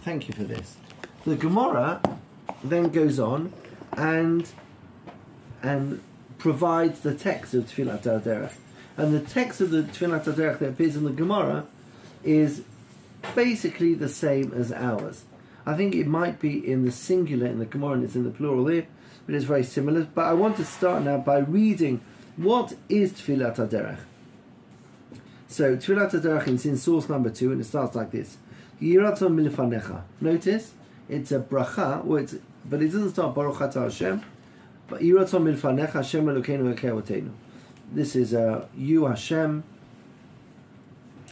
Thank you for this. The Gemara then goes on and provides the text of Tefillat HaDerech. And the text of the Tefillat HaDerech that appears in the Gemara is basically the same as ours. I think it might be in the singular in the Gemara and it's in the plural here, but it's very similar. But I want to start now by reading what is Tefillat HaDerech. So Tefillat HaDerech is in source number 2 and it starts like this. Yiratzon milfanecha. Notice it's a bracha, but it doesn't start Baruch Atah Hashem, but Yiratzon milfanecha Hashem Elokeinu V'Kevoteinu. This is you Hashem,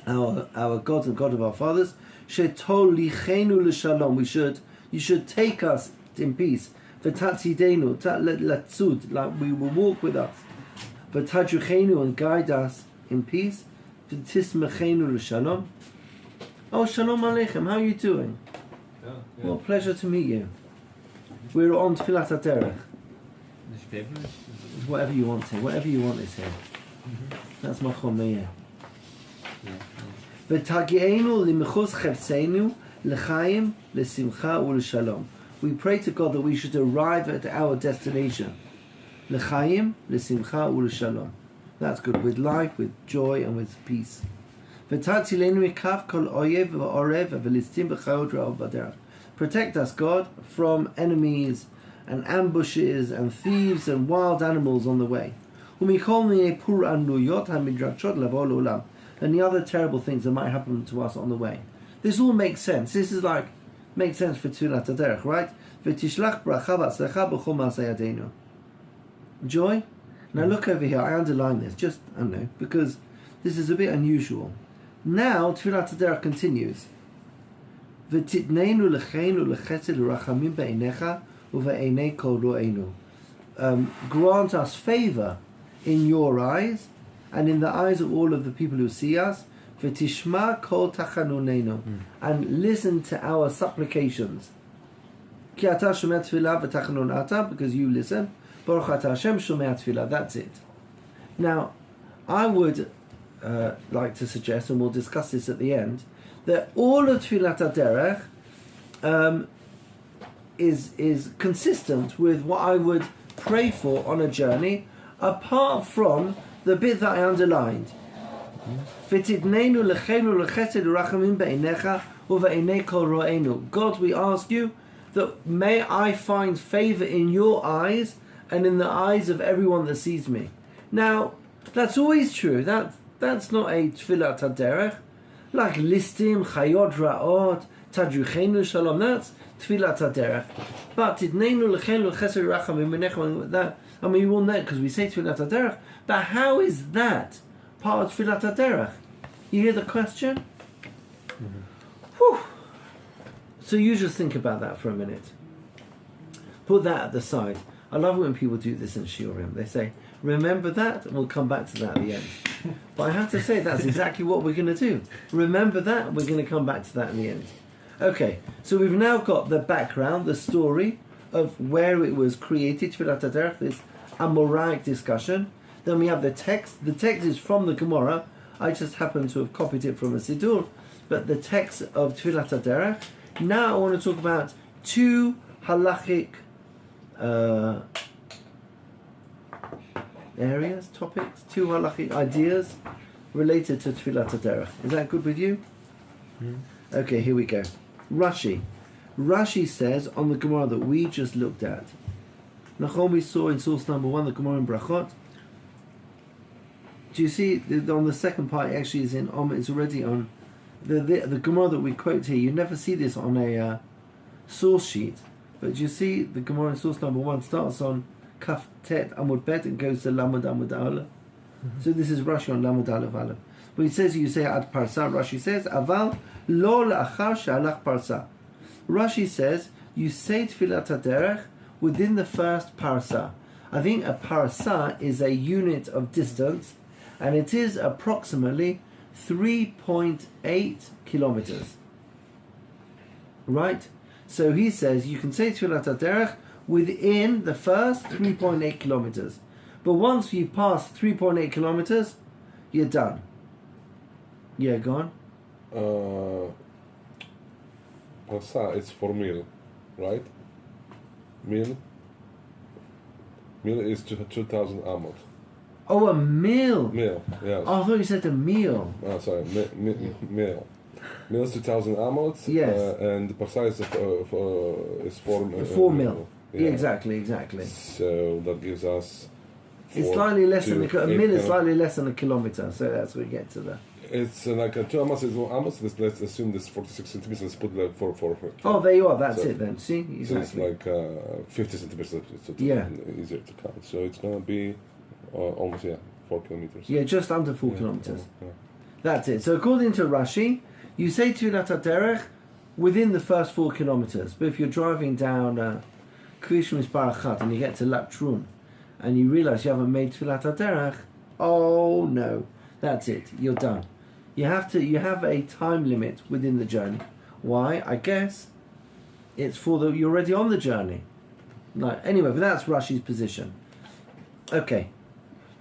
our God and God of our fathers. Shetol lichenu l'shalom. You should take us in peace. V'tatzidenu latzud, like we will walk with us. V'tadruchenu, and guide us in peace. V'tismechenu l'shalom. Oh, shalom aleichem. How are you doing? Yeah. Well, pleasure to meet you. We're on Tefillat HaDerech. Whatever you want to. Whatever you want is here. That's Machom Meir. V'tagi'enu limechus chefseinu l'chaim l'simcha u'l'shalom. We pray to God that we should arrive at our destination. L'chaim l'simcha u'l'shalom. That's good. With life, with joy, and with peace. Protect us, God, from enemies and ambushes and thieves and wild animals on the way. And the other terrible things that might happen to us on the way. This all makes sense. This is makes sense for Tefillat HaDerech, right? Joy? Now look over here, I underline this, I don't know, because this is a bit unusual. Now Tefillat HaDerech continues. Grant us favor in your eyes and in the eyes of all of the people who see us. And listen to our supplications. Because you listen. Baruch Atah Hashem Shomei Tefillah. That's it. Now, I would like to suggest, and we'll discuss this at the end, that all of Tefillat HaDerech is consistent with what I would pray for on a journey, apart from the bit that I underlined. God, we ask you that may I find favor in your eyes and in the eyes of everyone that sees me. Now, that's always true. That's not a Tefillat HaDerech. Like listim, chayot ra'ot, tadruchenu shalom, that's Tefillat HaDerech. But tidneinu l'chenu l'chesed rachamim v'nechamim, that, I mean, you will know because we say Tefillat HaDerech, but how is that part of Tefillat HaDerech? You hear the question? Whew. So you just think about that for a minute. Put that at the side. I love when people do this in Shiurim. They say, remember that, and we'll come back to that at the end. But I have to say, that's exactly what we're going to do. Remember that, and we're going to come back to that in the end. Okay, so we've now got the background, the story of where it was created, Tefillat HaDerech, this Amoraic discussion. Then we have the text. The text is from the Gemara. I just happen to have copied it from a Siddur. But the text of Tefillat HaDerech. Now I want to talk about two halachic areas, topics, two halachic ideas related to Tefillat HaDerech. Is that good with you? Okay, here we go. Rashi says on the Gemara that we just looked at. Nachon, we saw in source number 1, the Gemara in Brachot. Do you see on the second part? It actually is in it's already on the Gemara that we quote here. You never see this on a source sheet, but you see the Gemara in source number 1 starts on Kaf Tet Amud Bet and goes to Lamud Amud Aleph. So this is Rashi on Lamud Aleph Aleph. But it says, you say Ad Parsa. Rashi says Aval Lo La'achar She'alach Parsa. Rashi says you say Tefillat HaDerech within the first parsa. I think a parsa is a unit of distance, and it is approximately 3.8 kilometers. Right? So he says you can say Tefillat HaDerech within the first 3.8 kilometers. But once you've passed 3.8 kilometers, you're done. Yeah, go on. parsa, it's for meal, right? Meal is 2,000 amot. Oh, a meal. Meal, yes. Oh, I thought you said a meal. Oh, sorry, meal. Meal is 2,000 amot. Yes. And the parsa is 4 mil. Yeah, exactly. So that gives us. It's slightly less than a mil is slightly less than a kilometer. So that's what we get to there. It's like a 2 amos is 1 amos. Let's assume this 46 centimeters. Let's put like 4. Oh, there you are. That's it then. See, exactly. So it's like 50 centimeters. So it's easier to count. So it's gonna be almost 4 kilometers. Yeah, just under 4 kilometers. Yeah. That's it. So according to Rashi, you say Tefillat HaDerech within the first 4 kilometers. But if you're driving down Krish Mispar Achat and you get to Latrun and you realize you haven't made Tefillat HaDerech, oh no, that's it. You're done. You have a time limit within the journey. Why? I guess it's you're already on the journey. No, anyway, but that's Rashi's position. Okay.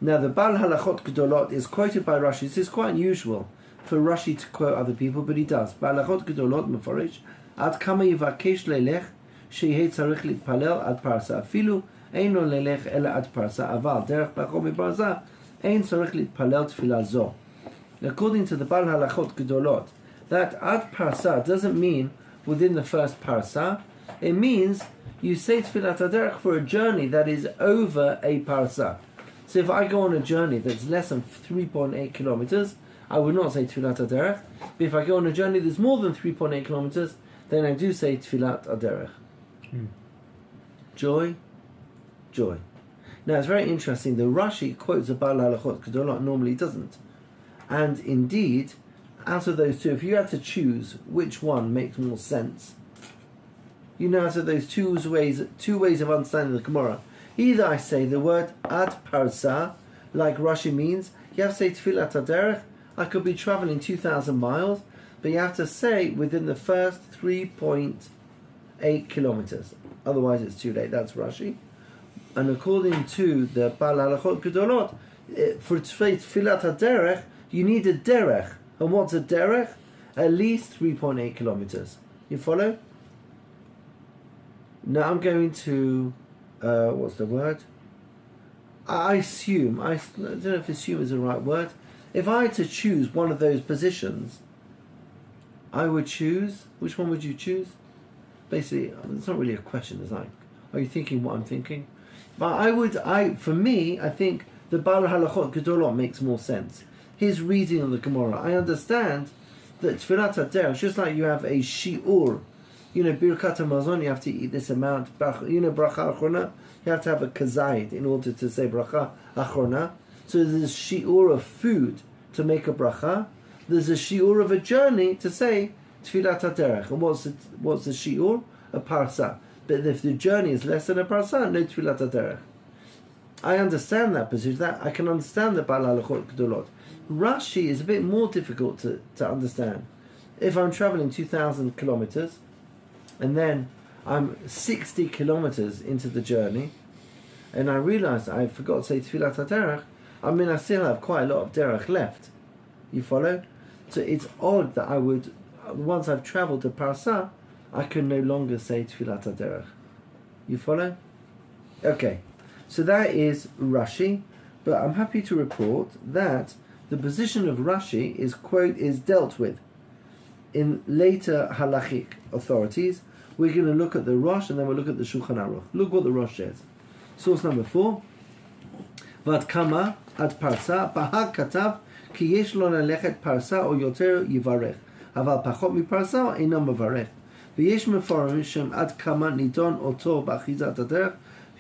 Now the Bal Halachot Gedolot is quoted by Rashi. This is quite unusual for Rashi to quote other people, but he does. Bal Halachot Gedolot Meforish Ad Kama Yivakesh Lelech Shehei Tzarich Litpalel Ad Parsa Afilu Eino Lelech Ela Ad Parsa Aval Derech Bachom Miparsa Ein Tzarich Litpalel Tfilah Zo. According to the Bal Halachot Gedolot, that Ad Parsa doesn't mean within the first Parsa. It means you say Tefillat HaDerech for a journey that is over a Parsa. So if I go on a journey that's less than 3.8 kilometers, I would not say Tefillat HaDerech. But if I go on a journey that's more than 3.8 kilometers, then I do say Tefillat HaDerech. Joy. Now it's very interesting. The Rashi quotes the Bal Halachot Gedolot, normally doesn't. And indeed, out of those two, if you had to choose which one makes more sense, out of those two ways of understanding the Gemara, either I say the word ad parsa, like Rashi means, you have to say Tefillat HaDerech, I could be traveling 2,000 miles, but you have to say within the first 3.8 kilometers. Otherwise it's too late. That's Rashi. And according to the Bal Halachot Gedolot, for Tefillat HaDerech, you need a derech. And what's a derech? At least 3.8 kilometers. You follow? Now I'm going to, what's the word? I assume, I don't know if assume is the right word. If I had to choose one of those positions, I would choose, which one would you choose? Basically, it's not really a question, it's like, are you thinking what I'm thinking? But for me, I think the Bal Halachot Gedolot makes more sense. His reading of the Gemara. I understand that Tefillat HaDerech, just like you have a shi'ur, Birkat HaMazon, you have to eat this amount, Bracha Achrona, you have to have a kazayid in order to say Bracha Achrona. So there's a shi'ur of food to make a bracha, there's a shi'ur of a journey to say Tefillat HaDerech. And what's the shi'ur? A parsa. But if the journey is less than a parsa, no Tefillat HaDerech. I understand that position. That I can understand the Bal Halachot Gedolot. Rashi is a bit more difficult to understand. If I'm traveling 2,000 kilometers and then I'm 60 kilometers into the journey and I realize I forgot to say Tefillat HaDerech, I still have quite a lot of derech left. You follow? So it's odd that I would, once I've traveled to Parsa, I can no longer say Tefillat HaDerech. You follow? Okay. So that is Rashi, but I'm happy to report that the position of Rashi is dealt with in later halachic authorities. We're going to look at the Rosh and then we'll look at the Shulchan Aruch. Look what the Rosh says. Source number 4. Vad kama ad parsa bahag katav ki yesh lo lelechet parsa o yoter yivarech aval pachot mi parsa eino mevarech v'yesh meforim shem ad kama nidon oto b'achizat haderech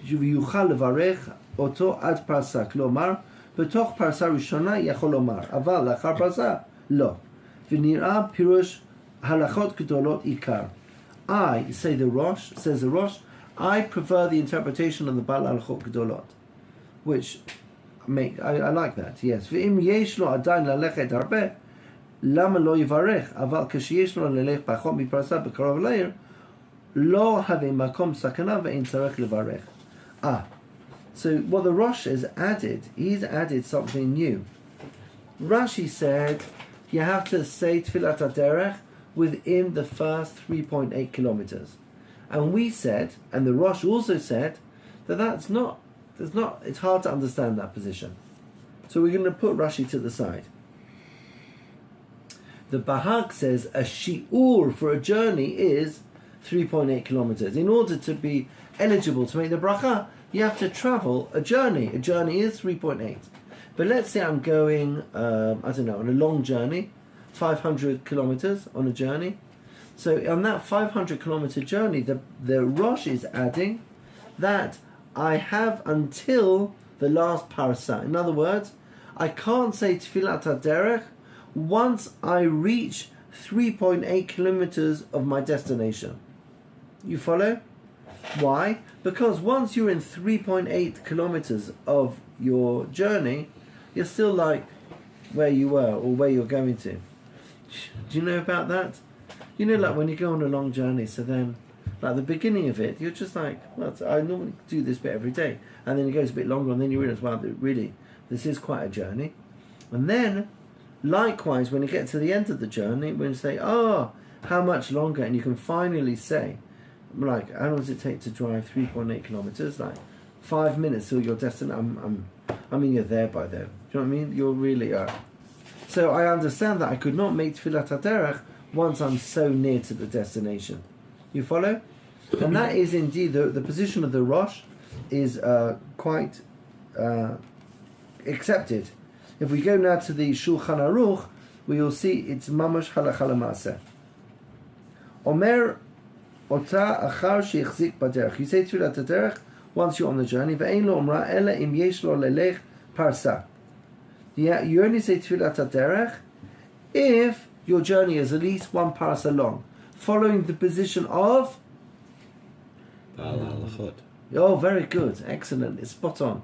ויוכל לברך אותו עד פרסה, כלומר, בתוך פרסה ראשונה יכול לומר, אבל לאחר פרסה, לא. ונראה פירוש הלכות גדולות עיקר. says the Rosh, I prefer the interpretation of the Bal Halachot Gedolot, which I like that, yes. ואם יש לו עדיין ללכת הרבה, למה לא יברך? אבל כשיש לו ללכת פחות מפרסה בקרוב לעיר, לא הווה מקום סכנה ואין צריך לברך. So what the Rosh has added, he's added something new. Rashi said you have to say Tefillat HaDerech within the first 3.8 kilometers. And we said, and the Rosh also said, that it's hard to understand that position. So we're going to put Rashi to the side. The Bahag says a shi'ur for a journey is 3.8 kilometers. In order to be eligible to make the bracha, you have to travel a journey. A journey is 3.8. But let's say I'm going, on a long journey, 500 kilometers on a journey. So on that 500 kilometer journey, the Rosh is adding that I have until the last parasah. In other words, I can't say Tefillat HaDerech once I reach 3.8 kilometers of my destination. You follow? Why? Because once you're in 3.8 kilometers of your journey, you're still like where you were or where you're going to. Do you know about that? You know, like when you go on a long journey, so then, like the beginning of it, you're just like, well, I normally do this bit every day. And then it goes a bit longer, and then you realise, well, really, this is quite a journey. And then, likewise, when you get to the end of the journey, when you say, oh, how much longer? And you can finally say, like, how long does it take to drive 3.8 kilometers? Like, 5 minutes till your destination. I mean, you're there by then. Do you know what I mean? You're really So I understand that I could not make Tefillat HaDerech once I'm so near to the destination. You follow? And that is indeed the position of the Rosh is quite accepted. If we go now to the Shulchan Aruch, we will see it's mamash halacha l'maaseh. Omer ota achar sheichzik baderech. You say Tefillat HaDerech once you're on the journey. Ve'ein lo omra ela im yesh lo lelech parsa. Yeah, you only say Tefillat HaDerech if your journey is at least one parasa long, following the position of Ba'al halachot. Oh, very good, excellent, it's spot on.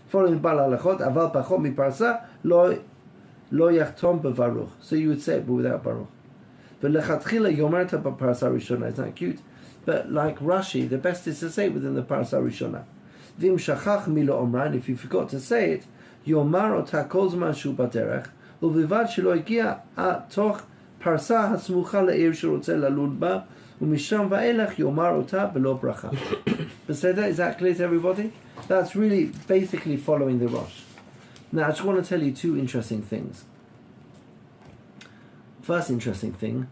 Following Ba'al halachot, aval pachot mi parasa lo yachtom bevaruch. So you would say it, but without baruch. V'lechatchila yomerta b'parasa rishona. Isn't that cute? But like Rashi, the best is to say it within the parasa rishona. V'im shachach milo omran. If you forgot to say it, yomar ota kol zman shu baderech. ובלבד שלא הגיע תוך פרסה הסמוכה לעיר שרוצה ללון בה, ומשם ואילך יאמר אותה בלא ברכה. בסדר? Is that clear to everybody? That's really basically following the Rosh. Now, I just want to tell you two interesting things. First interesting thing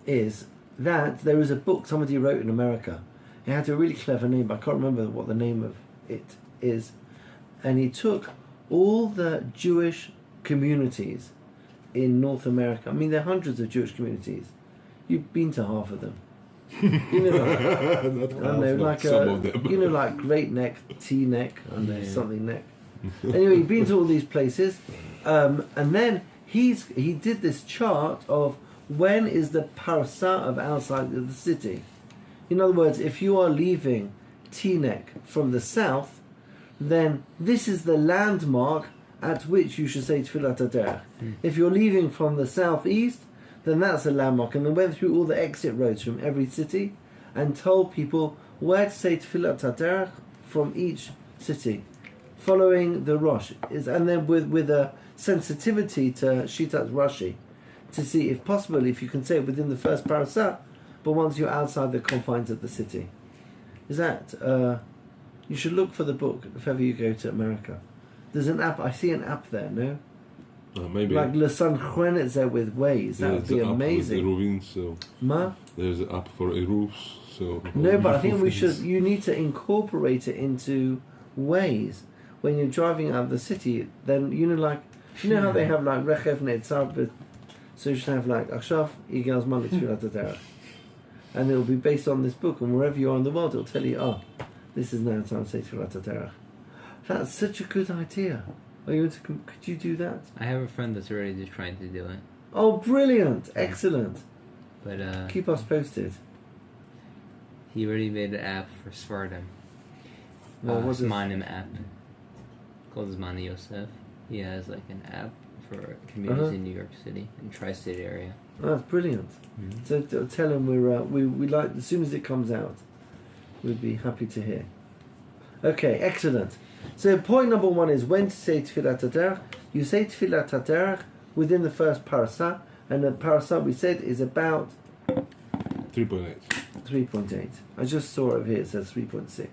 is that there is a book somebody wrote in America. It had a really clever name, but I can't remember what the name of it is. And he took all the Jewish communities in North America. I mean, there are hundreds of Jewish communities. You've been to half of them. You know, like Great Neck, T Neck, and there's something neck. Anyway, you've been to all these places, and then he did this chart of when is the parasa of outside of the city. In other words, if you are leaving T Neck from the south, then this is the landmark at which you should say Tefillat HaDerech. If you're leaving from the southeast, then that's a landmark. And they went through all the exit roads from every city and told people where to say Tefillat HaDerech from each city, following the Rosh. And then with a sensitivity to Shitat Rashi, to see if possible, if you can say it within the first parasah, but once you're outside the confines of the city. Is that... you should look for the book if ever you go to America. There's an app. I see an app there. No, maybe like Le San Juan is there with Waze. That would be amazing. There's an app for Eruvs. So no, but I think we should. You need to incorporate it into Waze when you're driving out of the city. Then you know how they have like Rechev Netzad, so you should have like Akshav Igaz Malik Tefillat HaDerech, and it will be based on this book. And wherever you are in the world, it'll tell you, this is now time to say Tefillat HaDerech. That's such a good idea. Could you do that? I have a friend that's already just trying to do it. Oh, brilliant! Excellent. But keep us posted. He already made an app for Svardim. What's this? Zmanim app called Zmani Yosef. He has like an app for communities in New York City and tri-state area. Oh, that's brilliant. Mm-hmm. So tell him we like as soon as it comes out, we'd be happy to hear. Okay, excellent. So point number one is when to say Tefillat HaDerech. You say Tefillat HaDerech within the first parasah, And the parasah we said is about 3.8. 3.8. I just saw it here, it says 3.6.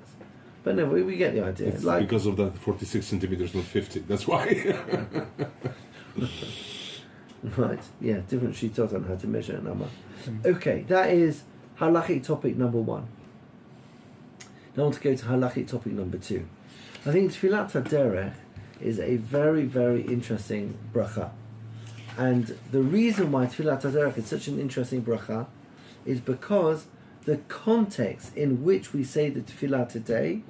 But no, we get the idea. It's because of that 46 centimeters, not 50. That's why. Right, yeah, different shitot on how to measure a number. Okay, that is halachic topic number 1. Now I want to go to halachic topic number 2. I think Tefillat HaDerech is a very, very interesting bracha. And the reason why Tefillat HaDerech is such an interesting bracha is because the context in which we say the Tefillah today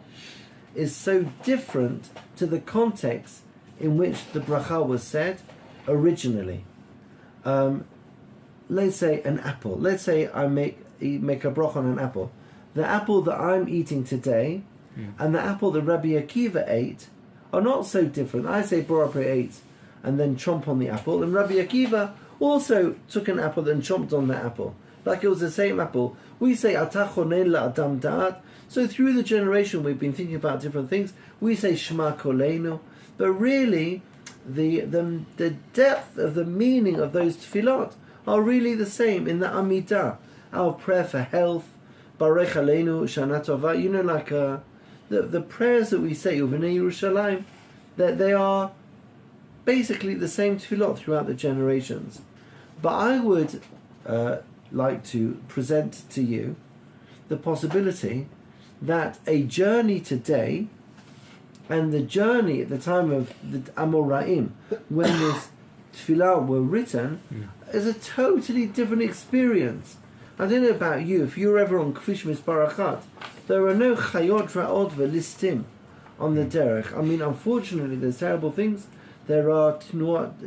is so different to the context in which the bracha was said originally. Let's say an apple. Let's say I make a bracha on an apple. The apple that I'm eating today and the apple that Rabbi Akiva ate are not so different. I say Borapre ate and then chomp on the apple, and Rabbi Akiva also took an apple and chomped on the apple. Like it was the same apple. We say Atah chonen la'adam da'at. So through the generation we've been thinking about different things. We say Shema Kolenu. But really, the depth of the meaning of those tefillot are really the same in the Amidah. Our prayer for health, Barech Aleinu, Shana Tova. You know, like the prayers that we say, Uvenei Yerushalayim, that they are basically the same tefillot throughout the generations. But I would like to present to you the possibility that a journey today and the journey at the time of the Amoraim, when this tefillah were written, is a totally different experience. I don't know about you, if you're ever on Kfish Misparachat, there are no Chayot Ra'ot Ve'listim on the derech. I mean, unfortunately, there's terrible things. There are Tu'unat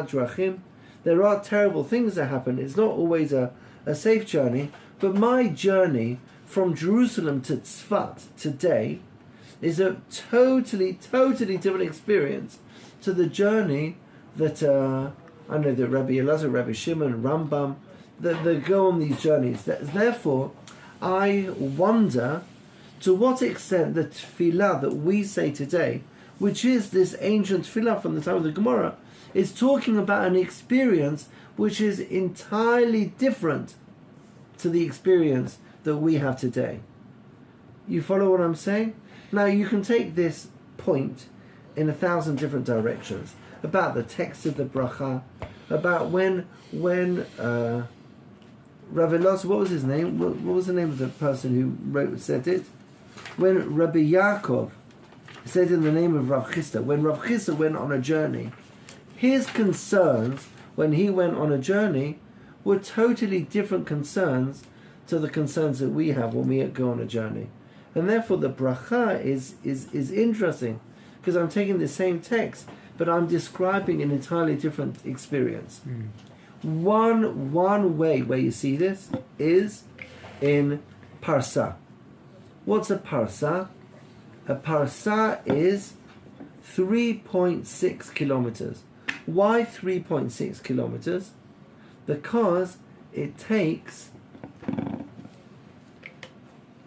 Drachim. There are terrible things that happen. It's not always a safe journey. But my journey from Jerusalem to Tzfat today is a totally different experience to the journey that I know that Rabbi Elazar, Rabbi Shimon, Rambam, they go on these journeys. Therefore, I wonder to what extent the tefillah that we say today, which is this ancient tefillah from the time of the Gemara, is talking about an experience which is entirely different to the experience that we have today. You follow what I'm saying? Now you can take this point in 1,000 different directions about the text of the bracha, about when Rav Elazar, what was his name? What was the name of the person who said it? When Rabbi Yaakov said in the name of Rav Chisda, when Rav Chisda went on a journey, his concerns when he went on a journey were totally different concerns to the concerns that we have when we go on a journey. And therefore the bracha is interesting, because I'm taking the same text, but I'm describing an entirely different experience. One way where you see this is in parsa. What's a parsa? A parsa is 3.6 kilometers. Why 3.6 kilometers? Because it takes,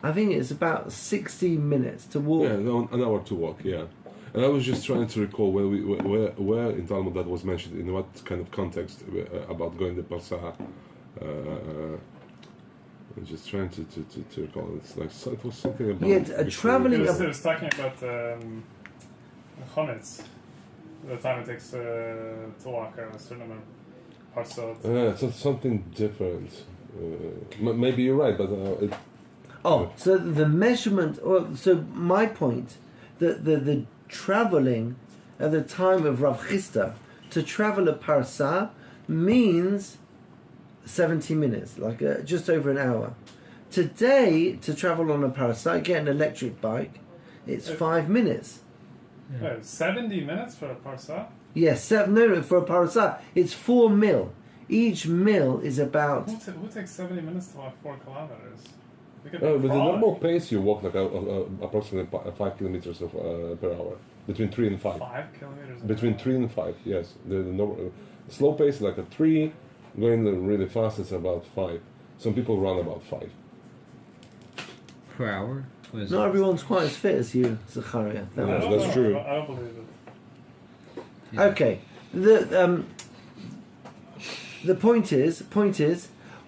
I think it's about 60 minutes to walk. Yeah, an hour to walk, yeah. And I was just trying to recall where in Talmud that was mentioned, in what kind of context about going to Parsa. I'm just trying to recall. It's like it was something about traveling. It was talking about Chometz. The time it takes to walk a certain amount of parsot. So something different. Maybe you're right, but so the measurement. So my point, the traveling at the time of Rav Chisda to travel a parsa means 70 minutes, like just over an hour. Today, to travel on a parsa, get an electric bike, it's 5 minutes. 70 minutes for a parsa? Yes, no, for a parsa, it's 4 mil. Each mil is about... Who takes 70 minutes to walk 4 kilometers? With the normal pace, you walk like approximately 5 kilometers per hour. Between 3 and 5. 5 kilometers? Between 3 and 5, yes. The slow pace is like a 3, going really fast is about 5. Some people run about 5. Per hour? Not everyone's quite as fit as you, Zachariah. That's true. I don't believe it. Okay. The point is,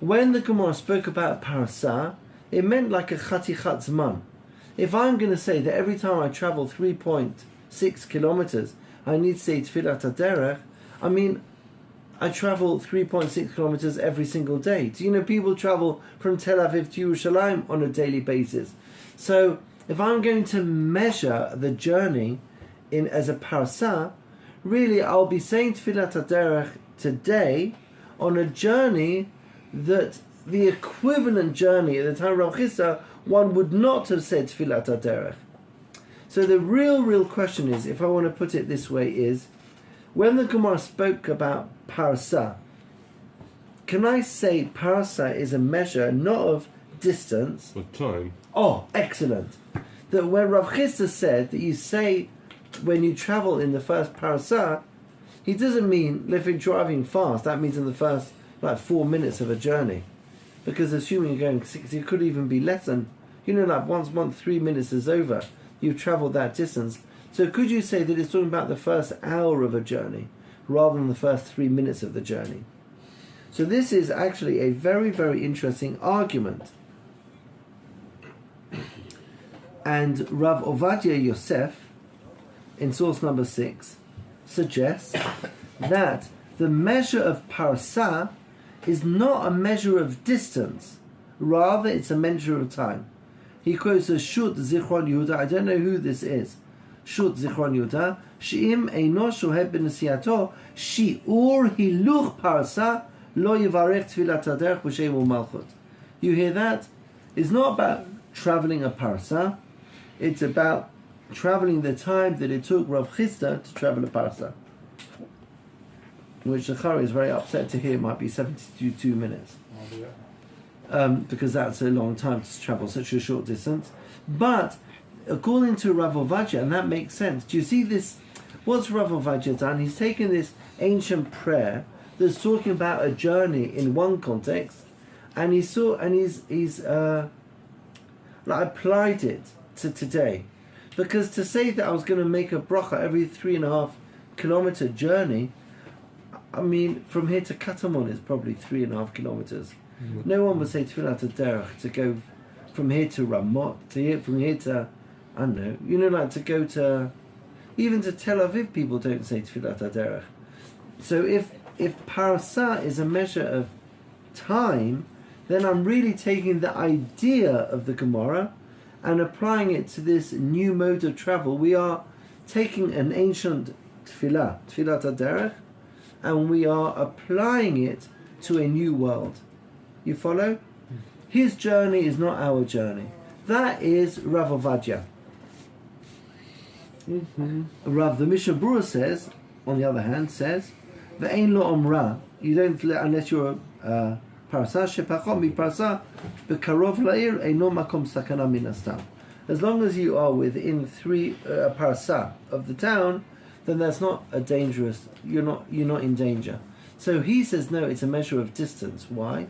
when the Gemara spoke about parasah, it meant like a chatichat zman. If I'm going to say that every time I travel 3.6 kilometers, I need to say Tefillat HaDerech, I mean, I travel 3.6 kilometers every single day. Do you know people travel from Tel Aviv to Yerushalayim on a daily basis? So if I'm going to measure the journey as a parasah, really I'll be saying Tefillat HaDerech today on a journey that the equivalent journey at the time of Rav Chisda, one would not have said Tefillat HaDerech. So the real question is, if I want to put it this way, is when the Gemara spoke about parasah, can I say parasah is a measure not of distance But time. Oh, excellent. That when Rav Chisda said that you say when you travel in the first parasah, he doesn't mean if you're driving fast, that means in the first 4 minutes of a journey. Because assuming you're going 6, it could even be less than, once 3 minutes is over, you've travelled that distance. So could you say that it's talking about the first hour of a journey rather than the first 3 minutes of the journey? So this is actually a very, very interesting argument. And Rav Ovadia Yosef, in source number 6, suggests that the measure of parasah is not a measure of distance, rather it's a measure of time. He quotes a Shut Zichron Yehuda, I don't know who this is, Shut Zichron Yehuda, She'im eino shoheh b'nesiato, shi'ur hiluch parasah, lo yivarech tefillat haderech b'shem u'malchut. You hear that? It's not about travelling a parasah, it's about travelling the time that it took Rav Chisda to travel a parasah, which the Chari is very upset to hear might be 72 minutes. Because that's a long time to travel such a short distance. But according to Rav Ovadia, and that makes sense, do you see this? What's Rav Ovadia done? He's taken this ancient prayer that's talking about a journey in one context, and he's applied it to today. Because to say that I was going to make a bracha every 3.5 kilometer journey, I mean, from here to Katamon is probably 3.5 kilometers. Mm-hmm. No one would say Tefillat HaDerech to go from here to Ramot, from here to, I don't know, to go to, even to Tel Aviv, people don't say Tefillat HaDerech. So if parasah is a measure of time, then I'm really taking the idea of the Gemara and applying it to this new mode of travel. We are taking an ancient Tefillat HaDerech, and we are applying it to a new world. You follow? His journey is not our journey. That is Rav Ovadia. Rav, the Mishnah Berurah says, on the other hand, says, Ve'ein lo omra, you don't, unless you're a parasah, shepachom mi parasah, bekarov la'ir, eino makom sakana min hastam. As long as you are within 3 parasah of the town, then that's not a dangerous, you're not in danger. So he says no, it's a measure of distance. Why?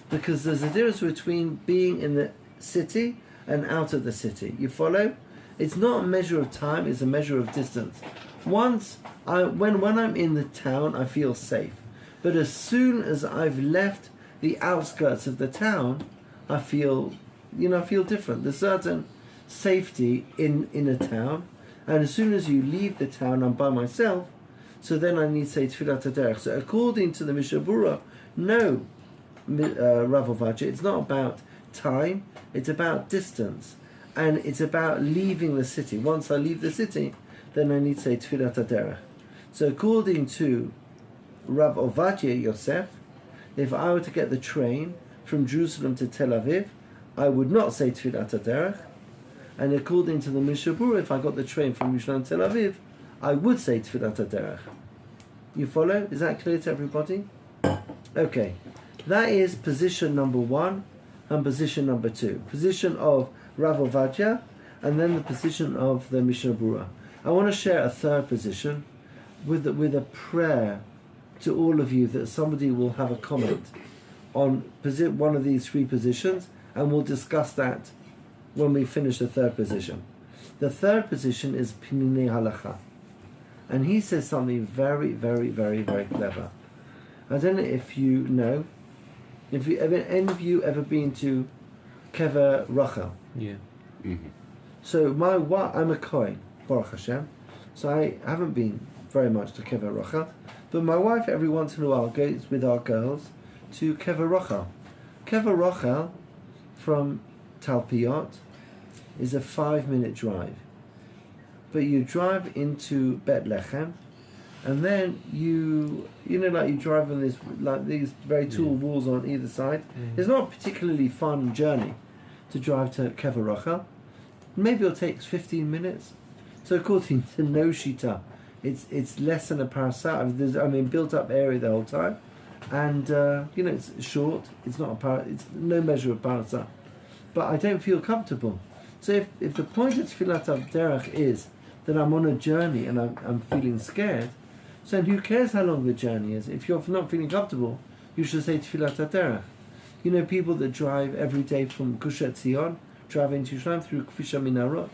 Because there's a difference between being in the city and out of the city. You follow? It's not a measure of time, it's a measure of distance. When I'm in the town, I feel safe. But as soon as I've left the outskirts of the town, I feel different. There's certain safety in a town. And as soon as you leave the town, I'm by myself, so then I need to say Tefillat HaDerech. So according to the Mishnah Berurah, no, Rav Ovadia, it's not about time, it's about distance. And it's about leaving the city. Once I leave the city, then I need to say Tefillat HaDerech. So according to Rav Ovadia Yosef, if I were to get the train from Jerusalem to Tel Aviv, I would not say Tefillat HaDerech. And according to the Mishnah Berurah, if I got the train from Yerushalayim to Tel Aviv, I would say Tefillat HaDerech. You follow? Is that clear to everybody? Okay. That is position number 1 and position number 2. Position of Rav Ovadia and then the position of the Mishnah Berurah. I want to share a third position with a prayer to all of you that somebody will have a comment on one of these 3 positions, and we'll discuss that when we finish the third position. The third position is Pinei Halacha. And he says something very, very, very, very clever. I don't know if you know. If you ever, any of you ever been to Kever Rachel? Yeah. Mm-hmm. So my wife, I'm a Cohn, Baruch Hashem. So I haven't been very much to Kever Rachel, but my wife every once in a while goes with our girls to Kever Rachel. Kever Rachel from Talpiot is a 5-minute drive, but you drive into Bethlehem, and then you know, like you drive on this, like these very tall walls on either side. It's not a particularly fun journey to drive to Kever Rachel. Maybe it'll take 15 minutes. So according to No Shita, it's less than a parasah. There's, built up area the whole time, and it's short. It's not it's no measure of parasah. But I don't feel comfortable. So if the point of Tefillat HaDerech is that I'm on a journey and I'm feeling scared, so who cares how long the journey is? If you're not feeling comfortable, you should say Tefillat HaDerech. You know, people that drive every day from Gush Etzion, drive into Yerushalayim through Kfisha Minarot.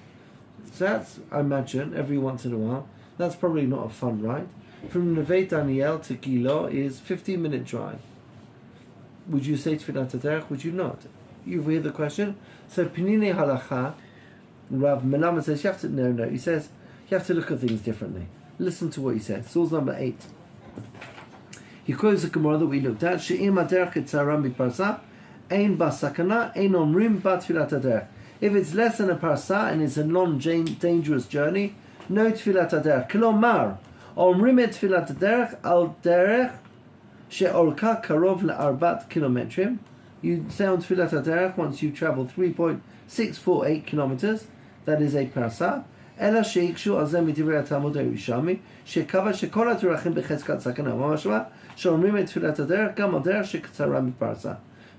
So that's, I imagine, every once in a while. That's probably not a fun ride. From Neve Daniel to Gilo is 15-minute drive. Would you say Tefillat HaDerech? Would you not? You hear the question? So Pinine Halacha, Rav Melamed says, he says, you have to look at things differently. Listen to what he says. Source number 8. He quotes the Gemara that we looked at. She'im HaDerech etzaram b'parsa, ein basakana, ein omrim ba Tefillat HaDerech. If it's less than a parsa and it's a non-dangerous journey, no Tefillat HaDerech. Klomar, omrim et Tefillat HaDerech al derech she'orka karov le'arbat kilometrim. You say on Tefillat HaDerech once you travel 3.648 kilometers, that is a parsa. אלא שיקשו על זה מדברי התלמוד הירושלמי, שקבע שכל הדרכים בחזקת סכנה, משמע שאומרים את תפילת הדרך גם על דרך שקצרה מפרסה.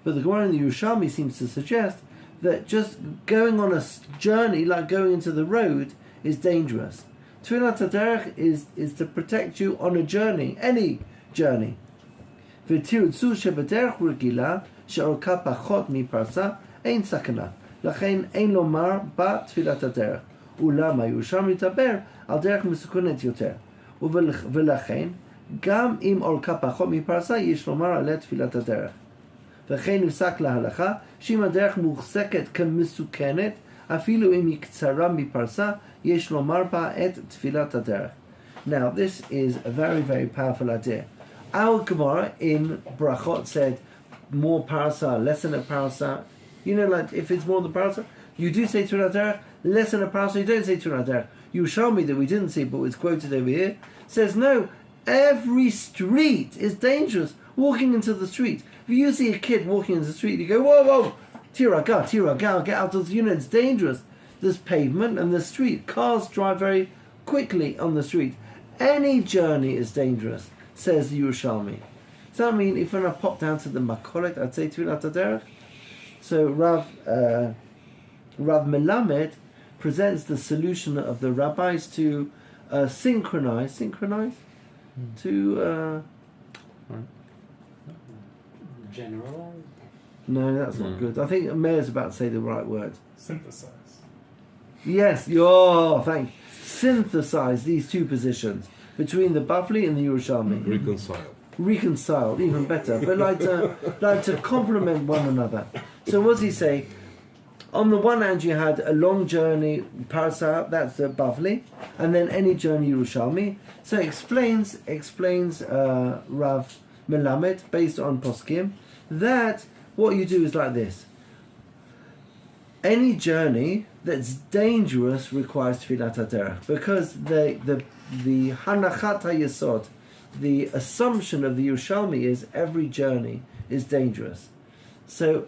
But the Gemara in the Yerushalmi seems to suggest that just going on a journey, like going into the road, is dangerous. Tefillat HaDerech is to protect you on a journey, any journey. ותרצו שבדרך רגילה שאורכה פחות מפרסה, אין סכנה. לכן אין לומר בה תפילת הדרך. ולמה ירושלמי מדבר על דרך מסוכנת יותר. ולכן, גם אם אורכה פחות מפרסה, יש לומר עליה תפילת הדרך. וכן נפסק להלכה, שאם הדרך מוחזקת כמסוכנת, אפילו אם היא קצרה מפרסה, יש לומר בה את תפילת הדרך. Now, this is a very, very powerful idea. Our Gemara in Brachot said, more parasa, less than a parasa. You know, like if it's more than a parasa, you do say Tefillat HaDerech. Less than a parasa, you don't say Tefillat HaDerech. You show me that we didn't see, but it's quoted over here. Says no, every street is dangerous. Walking into the street. If you see a kid walking into the street, you go, whoa, whoa, tiraga, get out of the unit. It's dangerous. There's pavement and there's street. Cars drive very quickly on the street. Any journey is dangerous, says the Yerushalmi. Does that mean if when I pop down to the Makolet, I'd say Tefillat HaDerech? So Rav Melamed presents the solution of the rabbis to synchronize to generalize? no, that's not good. I think Mayor's about to say the right word. Synthesize. Yes, thank you. Synthesize these two positions between the Bavli and the Yerushalmi. Reconciled, even better. But like to complement one another. So what does he say? On the one hand, you had a long journey, parasa, that's the Bavli, and then any journey, Yerushalmi. So explains Rav Melamed, based on Poskim, that what you do is like this. Any journey that's dangerous requires Tefillat HaDerech, because the Hanachat HaYesod, the assumption of the Yerushalmi is every journey is dangerous. So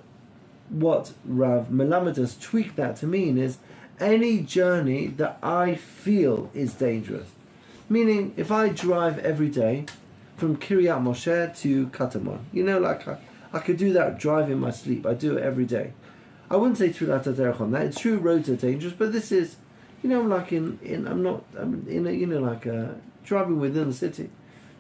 what Rav Melamed has tweaked that to mean is any journey that I feel is dangerous. Meaning, if I drive every day from Kiryat Moshe to Katamon, like I could do that drive in my sleep. I do it every day. I wouldn't say Tefillat HaDerech on that. It's true, roads are dangerous, but this is, like driving within the city.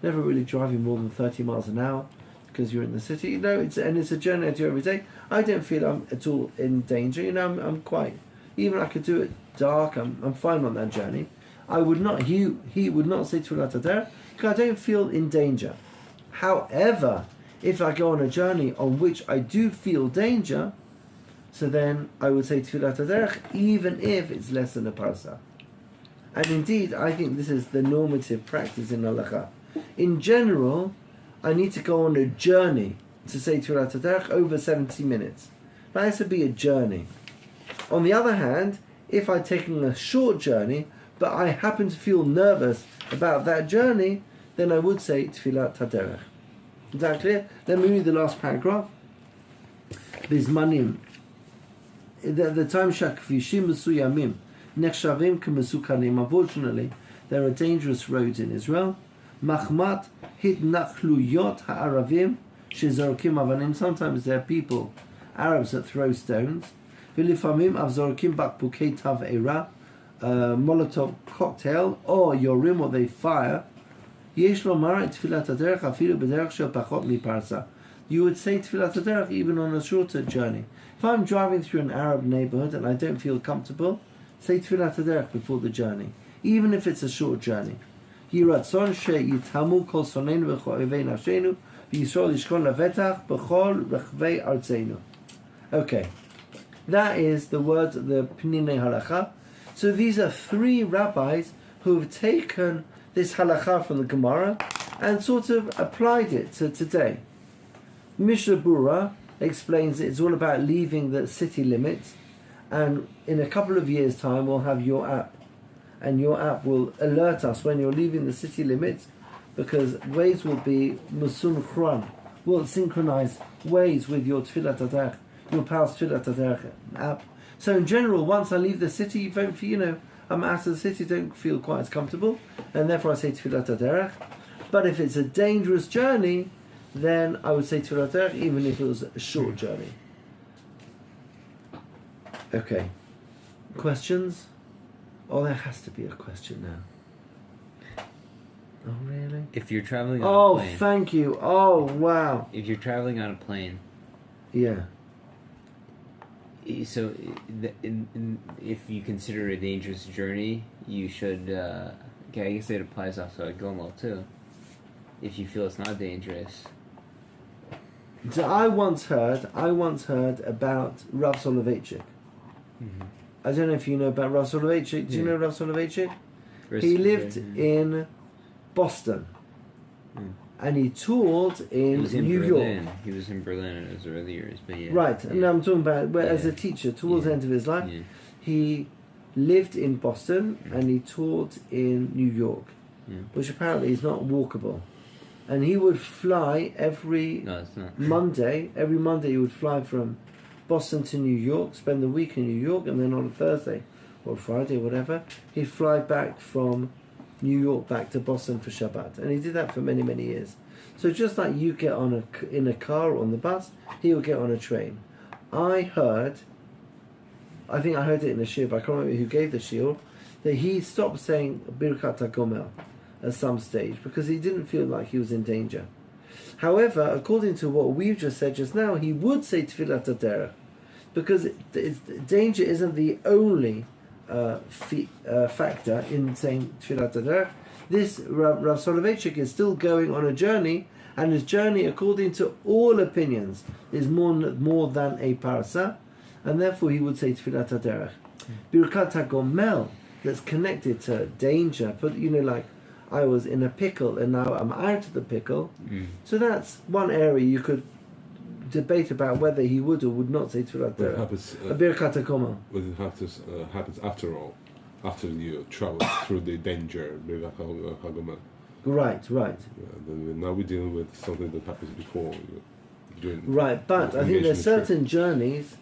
Never really driving more than 30 miles an hour because you're in the city. It's a journey I do every day. I don't feel I'm at all in danger. I'm quite, even I could do it dark. I'm fine on that journey. I would not. He would not say Tefillat HaDerech because I don't feel in danger. However, if I go on a journey on which I do feel danger, so then I would say Tefillat HaDerech, even if it's less than a parsa. And indeed, I think this is the normative practice in Halakha. In general, I need to go on a journey to say Tefillat HaDerech over 70 minutes. That has to be a journey. On the other hand, if I'm taking a short journey, but I happen to feel nervous about that journey, then I would say Tefillat HaDerech. Is that clear? Let me read the last paragraph. Bizmanim. The time shakvishim mesuyamim nechshavim k'mesukanim. Unfortunately, there are dangerous roads in Israel. Machmat hitnachluyot ha'aravim shezorkim avanim. Sometimes there are people, Arabs, that throw stones. V'lifamim avzorkim bakbukei tav'era, Molotov cocktail, or yorim, or they fire. Yesh lomar et Tefillat HaDerech afilu b'derech shel pachot miparsa. You would say Tefillat HaDerech even on a shorter journey. If I'm driving through an Arab neighborhood and I don't feel comfortable, say Tefillat HaDerech before the journey, even if it's a short journey. Yiratzon sheyitamu kol soneinu v'cho'evei nafshenu v'Yisrael yishkon levetach b'chol rechvei artzeinu. Okay, that is the words of the Pninei Halakha. So these are three rabbis who have taken this halakha from the Gemara and sort of applied it to today. Mishnah Bura explains that it's all about leaving the city limits, and in a couple of years' time we'll have your app, and your app will alert us when you're leaving the city limits, because Waze will be musunchron, will synchronize Waze with your Tefillat HaDerech, your Pal's Tefillat HaDerech app. So in general, once I leave the city, I'm out of the city, don't feel quite as comfortable, and therefore I say Tefillat HaDerech. But if it's a dangerous journey, then I would say Tefillat HaDerech, even if it was a short journey. Okay. Questions? Oh, there has to be a question now. Oh, really? If you're traveling on a plane. Oh, thank you. Oh, wow. If you're traveling on a plane. Yeah. So, if you consider a dangerous journey, you should. Okay, I guess it applies also at Gomel too. If you feel it's not dangerous. So I once heard about Rav Soloveitchik. Mm-hmm. I don't know if you know about Rav Soloveitchik. Do you know Rav Soloveitchik? He lived in Boston. Mm. And he toured in New Berlin. York. He was in Berlin in his early years, but yeah. Right, yeah. and now I'm talking about as a teacher towards the end of his life. Yeah. He lived in Boston and he toured in New York, which apparently is not walkable. And he would fly every Monday. Every Monday he would fly from Boston to New York, spend the week in New York, and then on a Thursday or Friday or whatever, he'd fly back from New York back to Boston for Shabbat, and he did that for many, many years. So just like you get in a car or on the bus, he would get on a train. I think I heard it in a shiur, but I can't remember who gave the shiur, that he stopped saying Birkat HaGomel at some stage because he didn't feel like he was in danger. However, according to what we've just said just now, he would say Tefillat HaDerech because danger isn't the only factor in saying Tefillat HaDerech. This Rav Soloveitchik is still going on a journey, and his journey, according to all opinions, is more than a parasa, and therefore he would say Tefillat HaDerech. Birkat HaGomel, that's connected to danger, but like I was in a pickle and now I'm out of the pickle. So that's one area you could debate about whether he would or would not say Tefillat HaDerech. Birkat HaGomel. But it happens after all, after you travel through the danger, Birkat HaGomel. Right. Now we're dealing with something that happens before. Right, but I think there's certain journeys.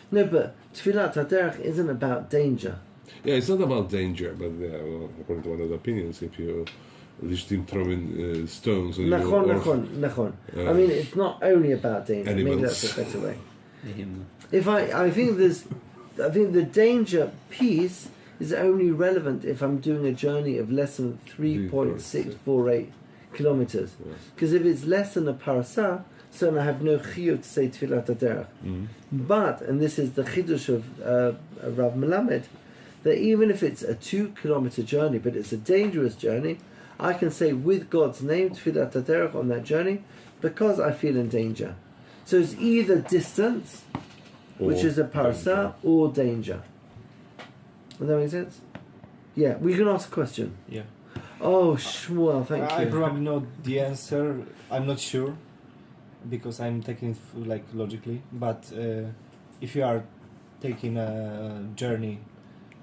No, but Tefillat HaDerech isn't about danger. Yeah, it's not about danger, but according to one of the opinions, if you lishtim throwing stones on Nachon. I mean, it's not only about danger. Animals. Maybe that's a better way. I think the danger piece is only relevant if I'm doing a journey of less than 3.648 kilometers. Because if it's less than a parasa, so I have no chiyuv to say Tefillat HaDerech. But, and this is the chidush of Rav Melamed, that even if it's a 2 kilometer journey, but it's a dangerous journey, I can say with God's name, Tefillat HaDerech, on that journey, because I feel in danger. So it's either distance, which is a parasah, or danger. Does that make sense? Yeah, we can ask a question. Yeah. Oh, Shmuel, thank you. I probably know the answer. I'm not sure because I'm taking it like logically. But if you are taking a journey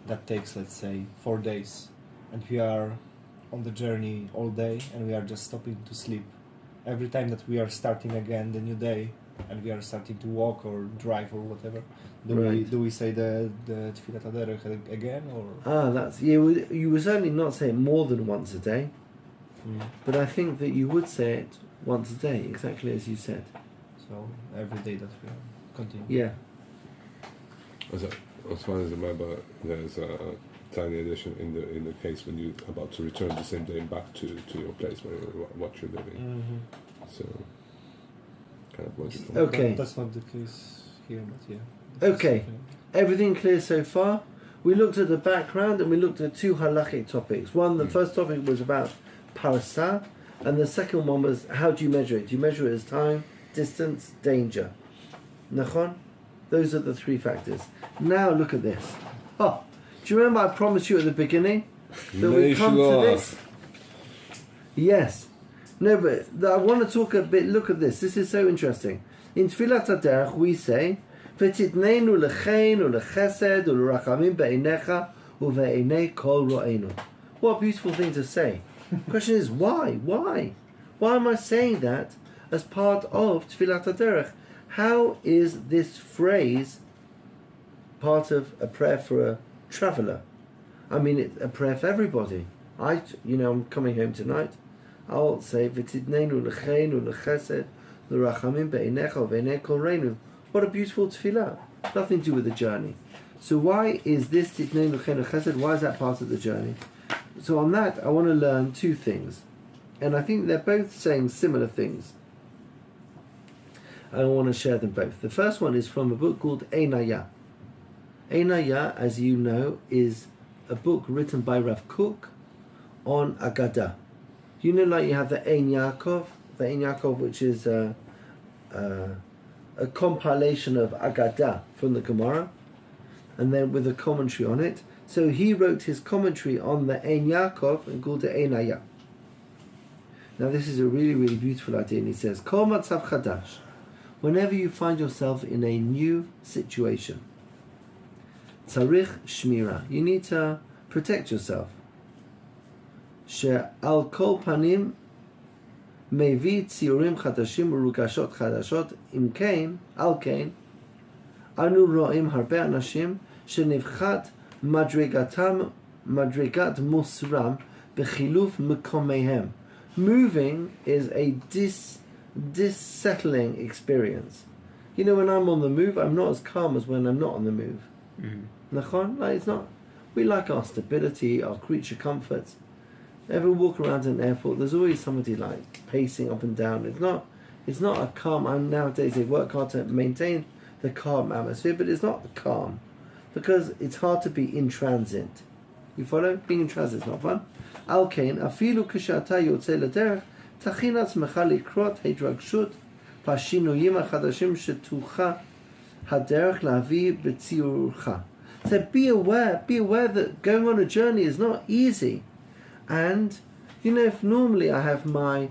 that takes, let's say, 4 days, and we are on the journey all day, and we are just stopping to sleep, every time that we are starting again the new day, and we are starting to walk or drive or whatever, do we say the Tefillat HaDerech again or? That's you would certainly not say it more than once a day, but I think that you would say it once a day, exactly as you said. So every day that we are continuing. Yeah. As far as I remember, there's a tiny addition in the case when you're about to return the same day back to your place where what you're living. So kind of logical. Okay. That's not the case here, but yeah. Okay. Everything clear so far? We looked at the background and we looked at 2 halachic topics. The first topic was about parasah, and the second one was how do you measure it? Do you measure it as time, distance, danger? Nachon? Those are the 3 factors. Now look at this. Oh, do you remember I promised you at the beginning that we come to this? Yes. No, but I want to talk a bit. Look at this. This is so interesting. In Tefillat HaDerech we say, "V'titneinu lechein ulechesed ulerachamim be'einecha uve'einei kol ro'enu." What a beautiful thing to say. The question is why? Why? Why am I saying that as part of Tefillat HaDerech? How is this phrase part of a prayer for a traveller? I mean, it's a prayer for everybody. I'm coming home tonight. I'll say, "V'tidneinu lecheinu lechesed l'rachamim be'einecha uve'einei kol reinu." What a beautiful tefillah. Nothing to do with the journey. So why is this tidneinu lecheinu lechesed? Why is that part of the journey? So on that, I want to learn 2 things. And I think they're both saying similar things. I want to share them both. The first one is from a book called Einaya. Einaya, as you know, is a book written by Rav Kook on Agadah. You know, like you have the Ein Yaakov, which is a compilation of Agadah from the Gemara, and then with a commentary on it. So he wrote his commentary on the Ein Yaakov and called it Einaya. Now this is a really, really beautiful idea, and he says, Kol matzav chadash, whenever you find yourself in a new situation, tzarich shmira, you need to protect yourself. She'al kol panim mevi tziurim chadashim urugashot chadashot im kein, al kein, anu ro'im harbe anashim shenivchat madrigat musram bechiluf mekomehem. Moving is a dissettling experience. You know, when I'm on the move, I'm not as calm as when I'm not on the move. Nachon? Like, it's not. We like our stability, our creature comforts. Ever walk around an airport, there's always somebody like pacing up and down. It's not a calm. Nowadays they work hard to maintain the calm atmosphere, but it's not calm because it's hard to be in transit. You follow? Being in transit is not fun. Al kain, afilu k'she'ata yotze l'derech, tachin atzmecha likrot hedragshut v'ashinuyim hachadashim shetucha HaDerech lavi b'tziurcha. So be aware that going on a journey is not easy. And, you know, if normally I have my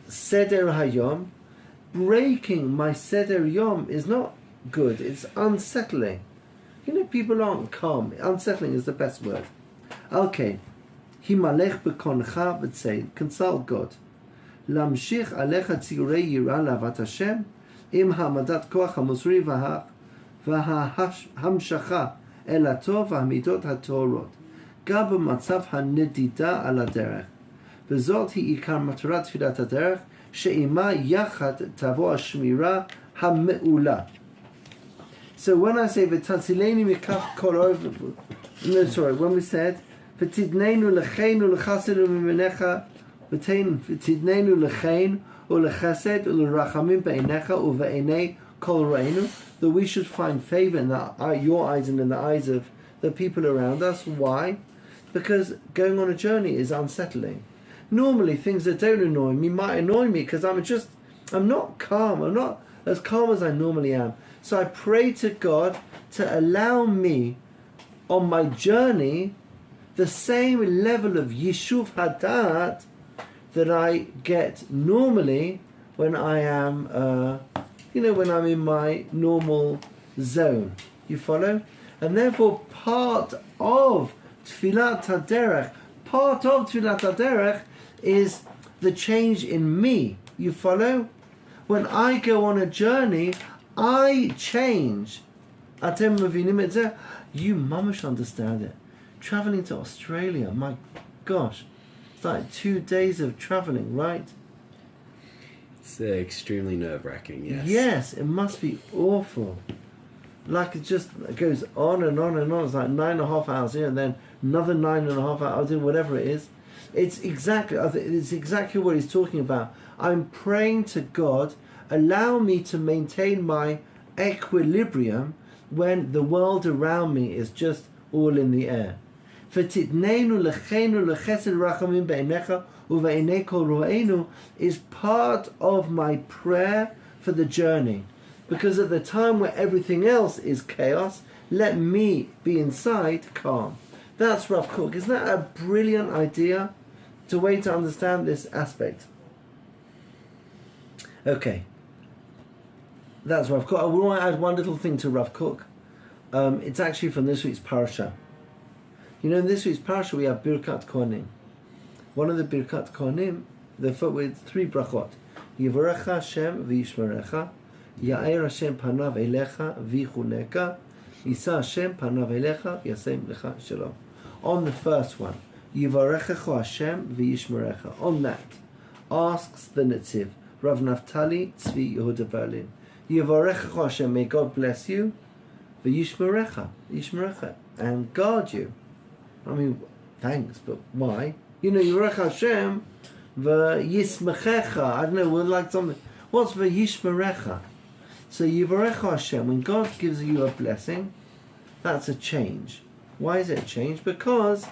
Seder Hayom, breaking my Seder Yom is not good. It's unsettling. You know, people aren't calm. Unsettling is the best word. Okay. Himalech b'koncha v'tzei. Consult God. Lamshich alecha tzirei yira lavat Hashem im ha'amadat koach ha'musri v'ha'hamshacha el hatov v'hamidot ha'torot. גם במצב הנדידה על הדרך. וזאת היא עיקר מטרת תפילת הדרך, שעימה יחד תבוא השמירה המעולה. So when I say ותצילני מכף כל אוהב, when we said ותתננו לכן ולחסד וממניך, ותתננו לכן ולחסד ולרחמים בעיניך ובעיני כל רעינו, that we should find favor in your eyes and in the eyes of the people around us. Why? Because going on a journey is unsettling. normally things that don't annoy me might annoy me because I'm not calm. I'm not as calm as I normally am. So I pray to God to allow me on my journey the same level of Yishuv Hadat that I get normally when I am, when I'm in my normal zone. You follow? And therefore part of Tefillat HaDerech is the change in me. You follow? When I go on a journey, I change. Atem mevinim et zeh? You mamash understand it. Traveling to Australia, my gosh, it's like 2 days of traveling, right? It's extremely nerve-wracking, yes. Yes, it must be awful. Like it goes on and on and on. It's like 9.5 hours here and then another 9.5 hours in, whatever it is. It's exactly what he's talking about. I'm praying to God, allow me to maintain my equilibrium when the world around me is just all in the air. Is part of my prayer for the journey. Because at the time where everything else is chaos, let me be inside calm. That's Rav Kook. Isn't that a brilliant idea? It's a way to understand this aspect. Okay. That's Rav Kook. I want to add one little thing to Rav Kook. It's actually from this week's parasha. You know, in this week's parasha we have Birkat Kohanim. One of the Birkat Kohanim, with 3 brachot. Yivarecha Hashem v'yishmerecha. Ya'er Hashem panav elecha v'yichuneka. Yisa Hashem panav elecha v'yasem lecha shalom. On the first one, Yivarechecha Hashem v'yishmerecha. On that, asks the Netziv, Rav Naftali Tzvi Yehuda Berlin. Yivarechecha Hashem, may God bless you, v'yishmerecha, and guard you. I mean, thanks, but why? You know, Yivarech Hashem v'yismechecha. I don't know, we'd like something. What's v'yishmerecha? So Yivarech Hashem, when God gives you a blessing, that's a change. Why is it a change? Because,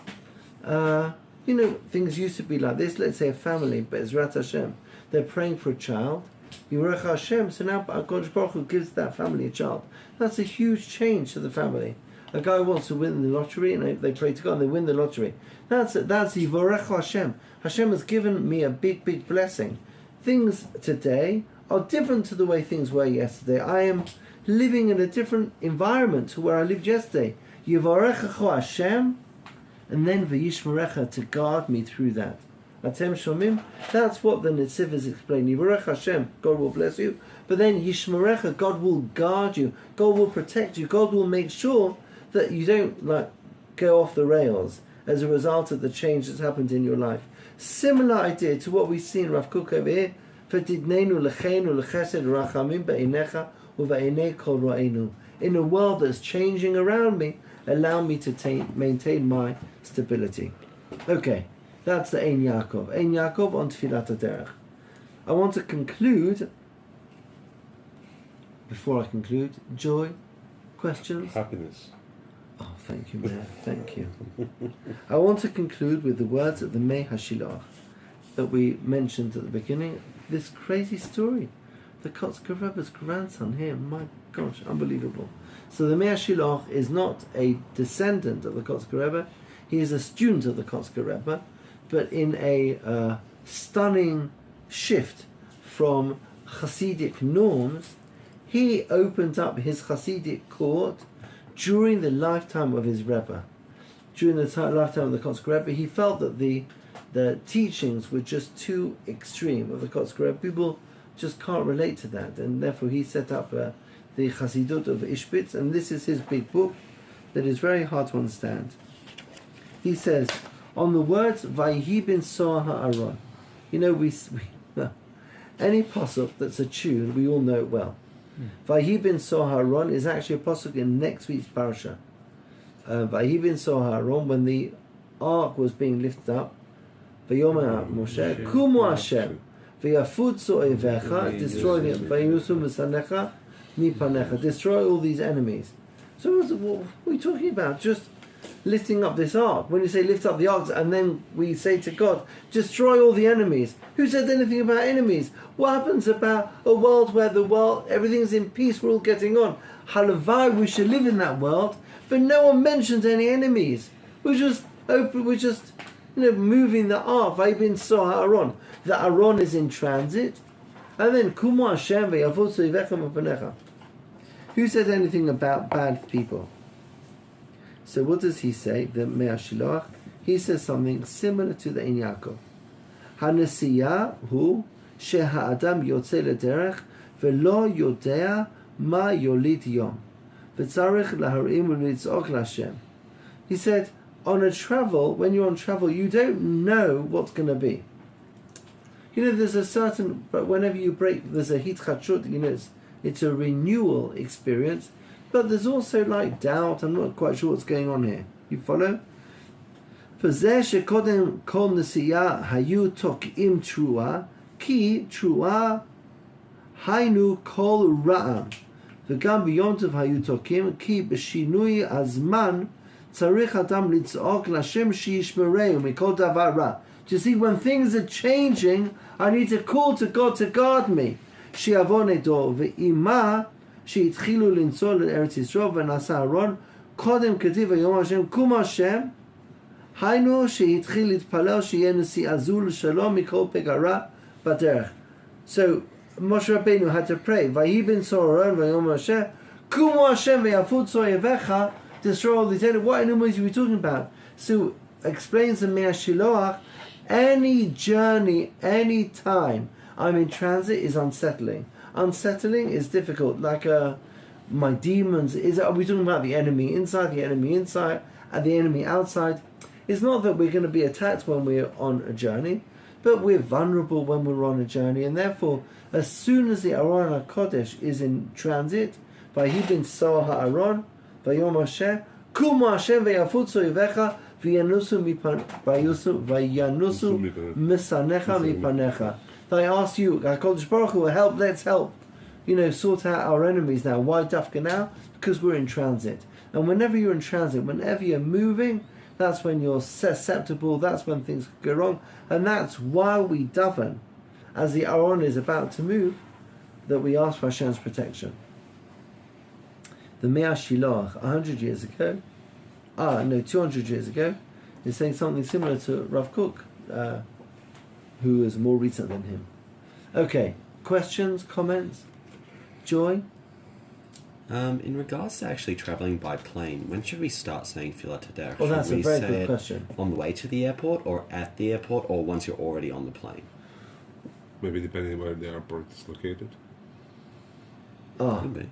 things used to be like this. Let's say a family, Be'ezrat Hashem, they're praying for a child. Yivarech Hashem, so now God Baruch Hu gives that family a child. That's a huge change to the family. A guy wants to win the lottery, and they pray to God, and they win the lottery. That's Yivarech Hashem. Hashem has given me a big, big blessing. Things today are different to the way things were yesterday. I am living in a different environment to where I lived yesterday. Yivarechecha Hashem, and then v'yishmerecha, to guard me through that. Atem shomim. That's what the Netziv is explaining. Yivarech Hashem, God will bless you, but then yishmerecha, God will guard you. God will protect you. God will make sure that you don't go off the rails as a result of the change that's happened in your life. Similar idea to what we see in Rav Kook over here. In a world that's changing around me, allow me to maintain my stability. Okay, that's the Ein Yaakov. Ein Yaakov on Tefillat HaDerech. I want to conclude. Before I conclude, joy, questions? Happiness. Oh, thank you, Mayor. Thank you. I want to conclude with the words of the Mei HaShilach that we mentioned at the beginning. This crazy story. The Kotzker Rebbe's grandson here. My gosh, unbelievable. So the Mei HaShilach is not a descendant of the Kotzker Rebbe. He is a student of the Kotzker Rebbe, but in a stunning shift from Hasidic norms, he opened up his Hasidic court during the lifetime of his Rebbe. During the lifetime of the Kotzker Rebbe, he felt that the teachings were just too extreme of the Kotzker Rebbe. People just can't relate to that, and therefore he set up the Chasidut of Ishbitz, and this is his big book that is very hard to understand. He says, on the words Vayihi bin Soah Ha'aron, we any pasuk that's a tune, we all know it well. Vayihi bin Soah Ha'aron is actually a pasuk in next week's parasha. Vayihi bin Soah Ha'aron, when the ark was being lifted up, Vayomer Moshe, Kumu Hashem, V'yafutzu Oivecha, destroy the Vayinusu Misanecha, Mipanecha, destroy all these enemies. So what are we talking about? Just lifting up this ark. When you say lift up the ark, and then we say to God, destroy all the enemies. Who said anything about enemies? What happens about a world where everything's in peace, we're all getting on? Halavai, we should live in that world, but no one mentions any enemies. We're just moving the ark. Vayibin so ha'aron. The aron is in transit. And then Kumu Hashem ve'yavod soivecha mepanecha. Who said anything about bad people? So what does he say? The Me'ashiloach. He says something similar to the Ein Yaakov. Hanesiya hu sheha'adam yotze lederech ve'lo yodea ma yolit yom v'tzarech laharim u'litzok l'Hashem. He said, when you're on travel, you don't know what's going to be. There's a certain, but whenever you break, there's a hitchachut, it's a renewal experience, but there's also like doubt. I'm not quite sure what's going on here. You follow? Fazeh shekodem kol nesiya hayu tokim trua ki trua hainu kol ra'am v'gam b'yomtov hayu tokim ki b'shinui azman tzarich adam litzok l'Hashem sheyishmereu mikol davar ra. Do you see, when things are changing, I need to call to God to guard me. Shi'avon edo ve'ima she'itchilu lintzol l'Eretz Yisrael v'nasa Aron kodem ketiv v'yom Hashem kum Hashem haynu she'itchil litpalel she'yeh nesi azul shalom mikol pegara baderech. So Moshe Rabbeinu had to pray vayibin so'aron v'yom Hashem kum Hashem ve'yafut so'yevecha, destroy all these enemies. What enemies are we talking about? So explains the Me'ashiloach, any journey, any time I'm in transit is unsettling. Unsettling is difficult. Like my demons, are we talking about the enemy inside, the enemy inside, and the enemy outside? It's not that we're going to be attacked when we're on a journey, but we're vulnerable when we're on a journey, and therefore, as soon as the Aron HaKodesh is in transit, Vayibin Soah HaAron, Vayom Hashem, Kum Hashem ve'yafut so'ivecha, V'yanusu misanecha mipanecha. I ask you, HaKadosh Baruch Hu, help, let's help. Sort out our enemies now. Why dafka now? Because we're in transit. And whenever you're in transit, whenever you're moving, that's when you're susceptible, that's when things go wrong. And that's why we daven, as the Aron is about to move, that we ask for Hashem's protection. The Me'ah Shiloach, 100 years ago, 200 years ago, is saying something similar to Rav Kook, who is more recent than him. Okay, questions, comments? Joy? In regards to actually travelling by plane, when should we start saying Tefillat HaDerech? Well, that's should a we very say good it question. On the way to the airport, or at the airport, or once you're already on the plane? Maybe depending where the airport is located. Could be.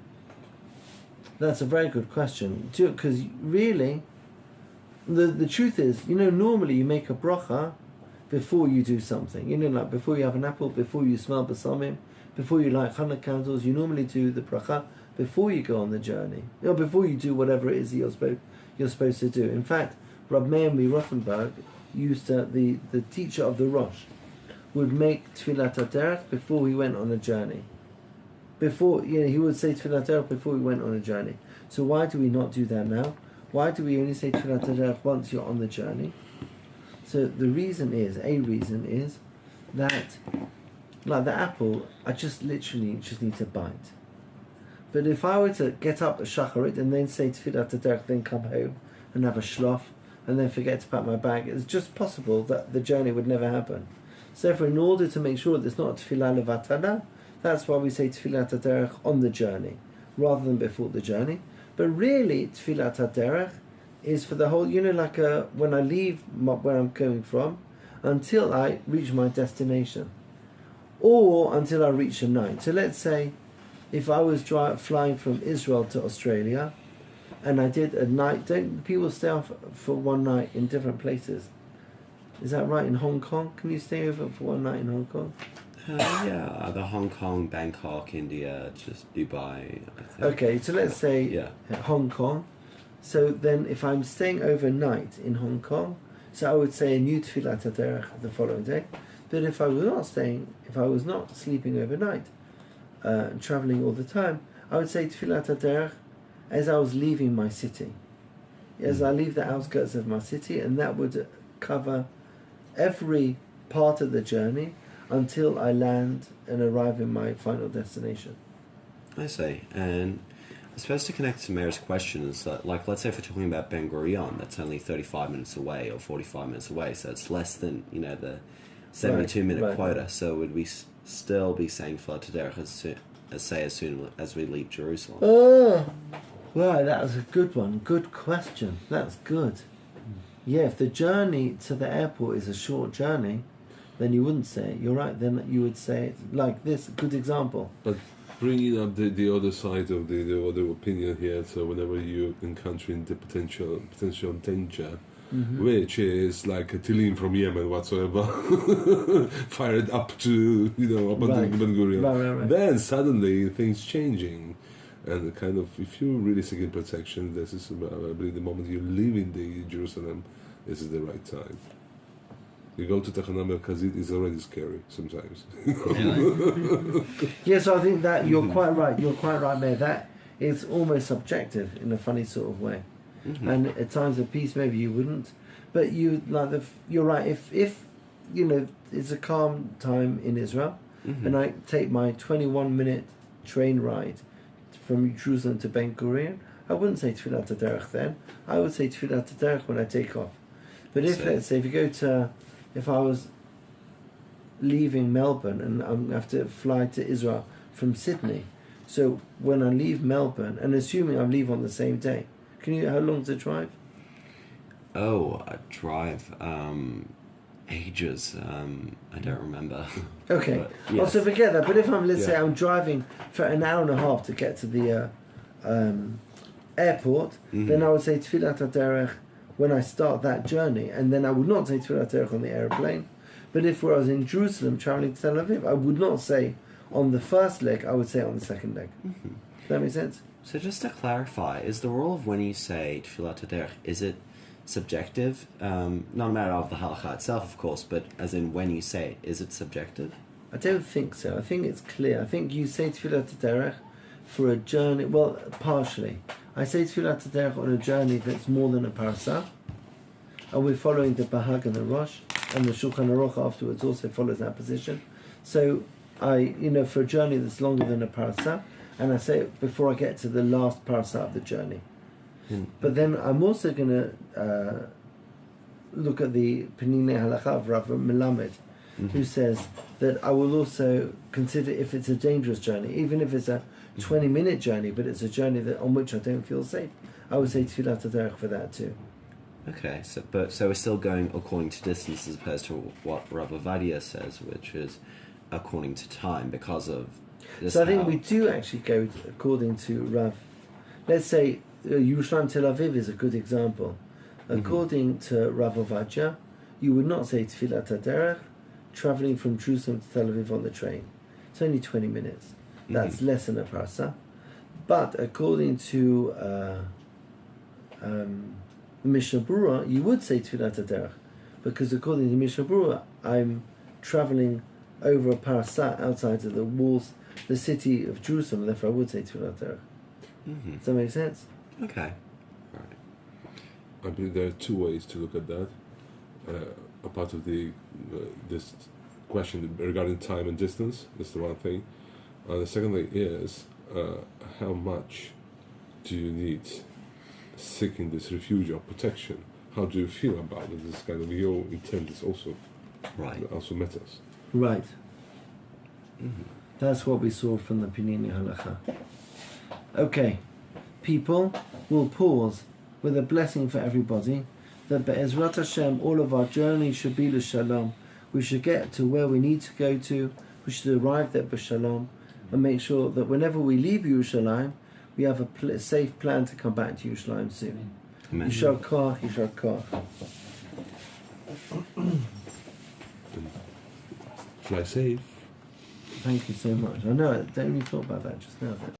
That's a very good question. Because really, the truth is, normally you make a bracha before you do something. Like before you have an apple, before you smell basamim, before you light Hanukkah candles, you normally do the bracha before you go on the journey. Before you do whatever it is you're supposed to do. In fact, Rabbi Meir Rothenberg used to, the teacher of the Rosh, would make Tefillat HaDerech before he went on a journey. Before, he would say Tefillat HaDerech before he went on a journey. So why do we not do that now? Why do we only say Tefillat HaDerech once you're on the journey? So a reason is that, like the apple, I just literally need to bite. But if I were to get up at Shacharit and then say Tefillat HaDerech, then come home and have a shlof, and then forget to pack my bag, it's just possible that the journey would never happen. So therefore, in order to make sure that it's not Tefillah Levatana, that's why we say Tefillat HaDerech on the journey, rather than before the journey. But really, Tefillat HaDerech is for the whole, like when I leave where I'm going from, until I reach my destination. Or until I reach a night. So let's say, if I was flying from Israel to Australia, and I did a night, don't people stay off for one night in different places? Is that right? In Hong Kong? Can you stay over for one night in Hong Kong? Yeah, either Hong Kong, Bangkok, India, just Dubai, I think. Okay, so let's say Hong Kong. So then if I'm staying overnight in Hong Kong, so I would say a new Tefillat HaDerech the following day. But if I was not sleeping overnight, travelling all the time, I would say Tefillat HaDerech as I was leaving my city. as I leave the outskirts of my city, and that would cover every part of the journey until I land and arrive in my final destination. I see. And I suppose to connect to Mayor's question is that, like, let's say if we're talking about Ben Gurion, that's only 35 minutes away or 45 minutes away, so it's less than, the 72-minute right. quota. So would we still be saying Tefillat HaDerech as soon as we leave Jerusalem? Oh, right, that was a good one. Good question. That's good. Yeah, if the journey to the airport is a short journey, then you wouldn't say it. You're right, then you would say it like this. Good example. But bringing up the other side of the other opinion here, so whenever you encountering the potential danger, which is like a Tilim from Yemen whatsoever, fired up to, up until Ben Gurion, Right. then suddenly things changing. And kind of, if you're really seeking protection, this is, I believe, the moment you're leaving the Jerusalem, this is the right time. You go to Tachana Merkazit, it's already scary sometimes. Yes, I think that you're quite right. You're quite right, Mayor. That is almost subjective in a funny sort of way. And at times of peace, maybe you wouldn't. But you're right. If it's a calm time in Israel, and I take my 21-minute train ride from Jerusalem to Ben Gurion, I wouldn't say Tefillat HaDerech then. I would say Tefillat HaDerech when I take off. But let's say, if I was leaving Melbourne and I have to fly to Israel from Sydney, so when I leave Melbourne, and assuming I leave on the same day, how long does it drive? Oh, a drive. Ages. I don't remember. Okay. But, yes. Also forget that. But if let's say I'm driving for an hour and a half to get to the airport, then I would say Tefillat HaDerech when I start that journey, and then I would not say Tefillat HaDerech on the airplane. But if I was in Jerusalem traveling to Tel Aviv, I would not say on the first leg. I would say on the second leg. Does that make sense? So just to clarify, is the rule of when you say Tefillat HaDerech, is it subjective? Not a matter of the halakha itself, of course, but as in when you say it, is it subjective? I don't think so. I think it's clear. I think you say Tefillat HaDerech for a journey. Well, partially. I say Tefillat HaDerech on a journey that's more than a parasah, and we're following the Bahag and the Rosh, and the Shulchan Aruch afterwards also follows that position. So for a journey that's longer than a parasah, and I say it before I get to the last parasah of the journey. But then I'm also going to look at the Penine Halacha of Rav Melamed, who says that I will also consider if it's a dangerous journey, even if it's a 20-minute journey, but it's a journey on which I don't feel safe, I would say Tefillat HaDerech for that too. Okay, so we're still going according to distance as opposed to what Rav Avadia says, which is according to time, because of this. So I think we do actually go according to Rav. Let's say Yerushalayim Tel Aviv is a good example. According to Rav Avadia, you would not say Tefillat HaDerech travelling from Jerusalem to Tel Aviv on the train. It's only 20 minutes. That's less than a parasah. But according to Mishnah Berurah, you would say Tefillat HaDerech, because according to Mishnah Berurah, I'm travelling over a parasah outside of the walls, the city of Jerusalem, therefore I would say Tefillat HaDerech. Does that make sense? Okay. Right. I believe there are two ways to look at that. A part of this question regarding time and distance is the one thing. The second thing is how much do you need seeking this refuge or protection? How do you feel about it? This kind of your intent is also matters. Right. That's what we saw from the Pinini Halacha. Okay, people, we'll pause with a blessing for everybody, that Be'ezrat Hashem, all of our journey should be l'shalom. We should get to where we need to go to, we should arrive there b'shalom, and make sure that whenever we leave Yerushalayim, we have a safe plan to come back to Yerushalayim soon. Amen. Yishar koach, Yishar koach. Fly safe. Thank you so much. I know, I only thought about that just now.